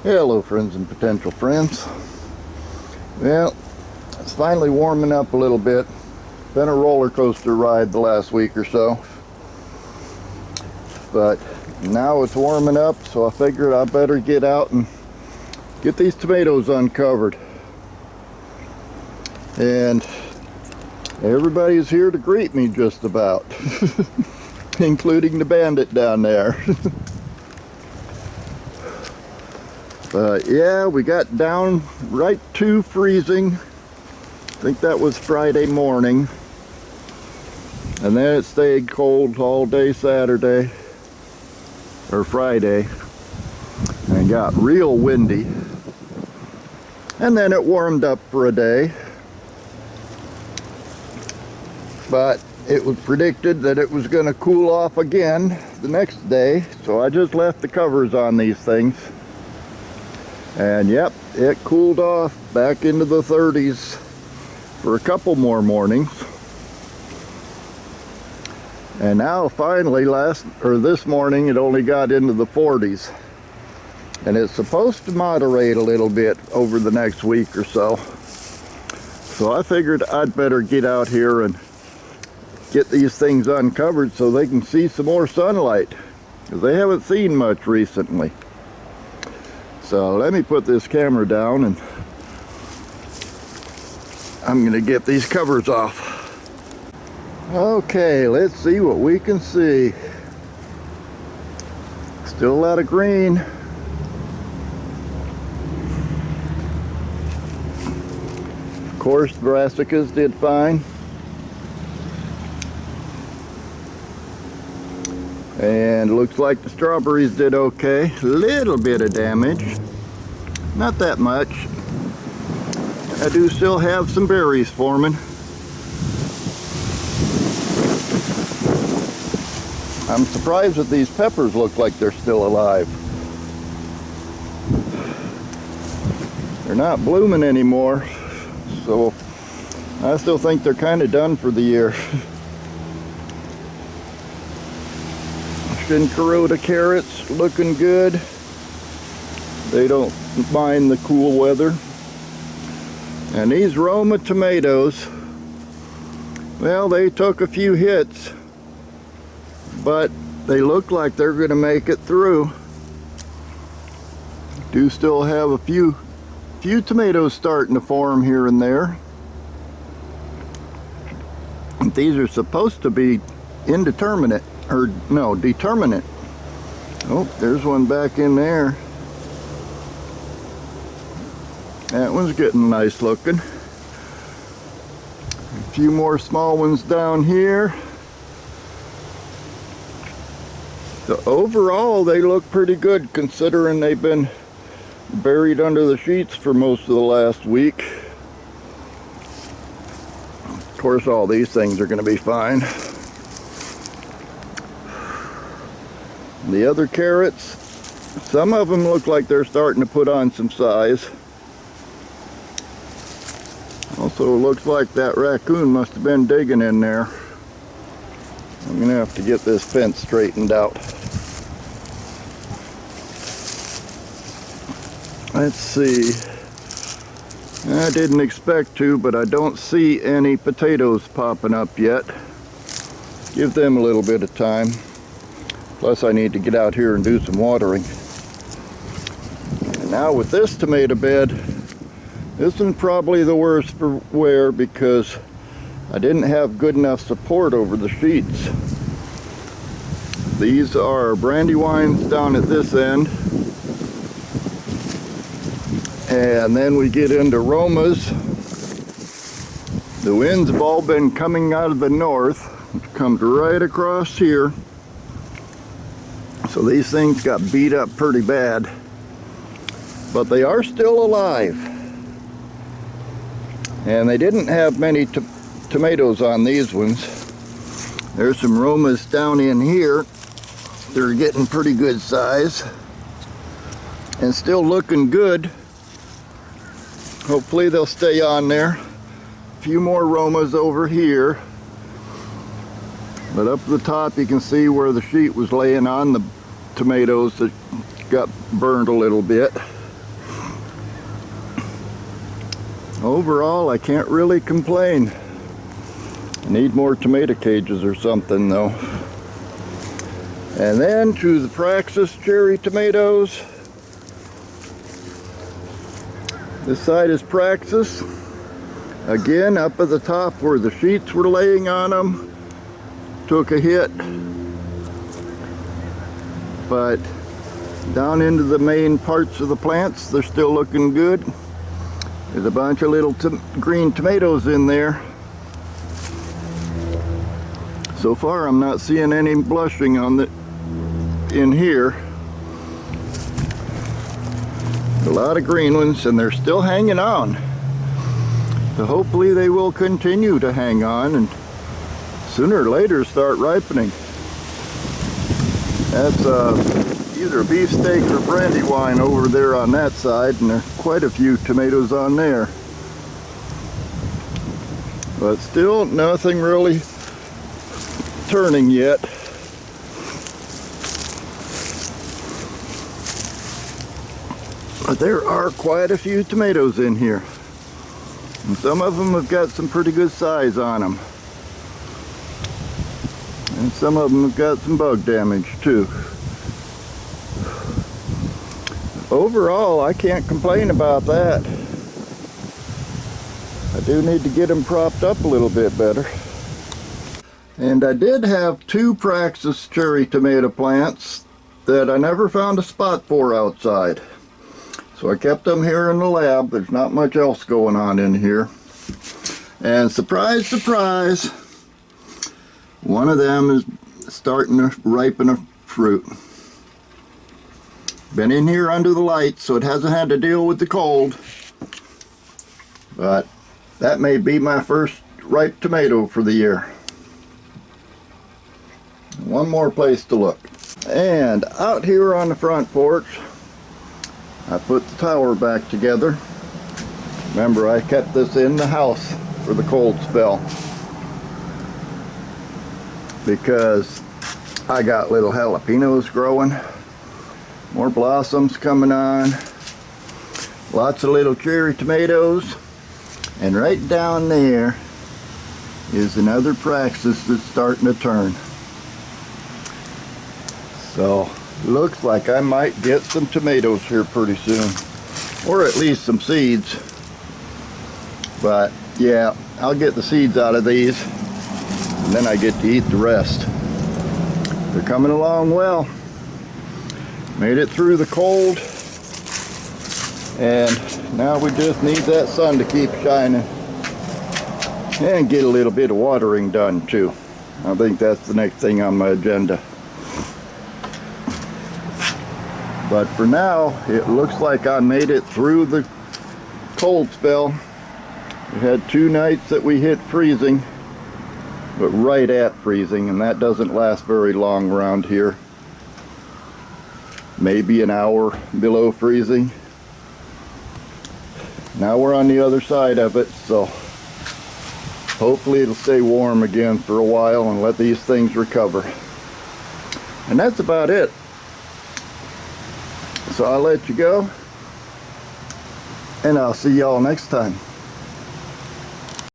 Hello friends and potential friends. Well, it's finally warming up a little bit. Been a roller coaster ride the last week or so. But now it's warming up, so I figured I better get out and get these tomatoes uncovered. And everybody's here to greet me just about, including the bandit down there. But yeah, we got down right to freezing. I think that was Friday morning. And then it stayed cold all day Saturday, or Friday, and got real windy. And then it warmed up for a day. But it was predicted that it was going to cool off again the next day, so I just left the covers on these things. And yep, it cooled off back into the 30s for a couple more mornings. And now finally this morning it only got into the 40s. And it's supposed to moderate a little bit over the next week or so. So I figured I'd better get out here and get these things uncovered so they can see some more sunlight, because they haven't seen much recently. So let me put this camera down and I'm going to get these covers off. Okay, let's see what we can see. Still a lot of green. Of course, the brassicas did fine. And looks like the strawberries did okay. A little bit of damage. Not that much. I do still have some berries forming. I'm surprised that these peppers look like they're still alive. They're not blooming anymore, so I still think they're kind of done for the year. Carota carrots looking good. They don't mind the cool weather. And these Roma tomatoes, well, they took a few hits, but they look like they're going to make it through. Do still have a few tomatoes starting to form here and there. These are supposed to be indeterminate. Or no, determinate. Oh, there's one back in there. That one's getting nice looking. A few more small ones down here. So overall, they look pretty good considering they've been buried under the sheets for most of the last week. Of course, all these things are going to be fine. The other carrots, some of them look like they're starting to put on some size. Also looks like that raccoon must have been digging in there. I'm going to have to get this fence straightened out. Let's see. I didn't expect to, but I don't see any potatoes popping up yet. Give them a little bit of time. Plus I need to get out here and do some watering. And now with this tomato bed, this one's probably the worst for wear because I didn't have good enough support over the sheets. These are Brandywines down at this end. And then we get into Romas. The winds have all been coming out of the north. It comes right across here. So these things got beat up pretty bad, but they are still alive. And they didn't have many tomatoes on these ones. There's some Romas down in here. They're getting pretty good size and still looking good. Hopefully they'll stay on there. A few more Romas over here. But up at the top you can see where the sheet was laying on the tomatoes that got burned a little bit. Overall, I can't really complain. I need more tomato cages or something though. And then to the Praxis cherry tomatoes. This side is Praxis. Again, up at the top where the sheets were laying on them, took a hit. But down into the main parts of the plants, they're still looking good. There's a bunch of little green tomatoes in there. So far, I'm not seeing any blushing in here. A lot of green ones, and they're still hanging on. So hopefully they will continue to hang on and sooner or later start ripening. That's either beefsteak or brandywine over there on that side, and there's quite a few tomatoes on there. But still nothing really turning yet. But there are quite a few tomatoes in here. And some of them have got some pretty good size on them. And some of them have got some bug damage too. Overall, I can't complain about that. I do need to get them propped up a little bit better. And I did have 2 Praxis cherry tomato plants that I never found a spot for outside. So I kept them here in the lab. There's not much else going on in here. And surprise, surprise, one of them is starting to ripen a fruit. Been in here under the light, so it hasn't had to deal with the cold. But that may be my first ripe tomato for the year. One more place to look. And out here on the front porch, I put the tower back together. Remember, I kept this in the house for the cold spell because I got little jalapenos growing, more blossoms coming on, lots of little cherry tomatoes, and right down there is another Praxis that's starting to turn. So looks like I might get some tomatoes here pretty soon, or at least some seeds. But yeah, I'll get the seeds out of these and then I get to eat the rest. They're coming along well. Made it through the cold, and now we just need that sun to keep shining and get a little bit of watering done too. I think that's the next thing on my agenda. But for now, it looks like I made it through the cold spell. We had 2 nights that we hit freezing, but right at freezing, and that doesn't last very long around here. Maybe an hour below freezing. Now we're on the other side of it, so hopefully it'll stay warm again for a while and let these things recover. And that's about it. So I'll let you go, and I'll see y'all next time.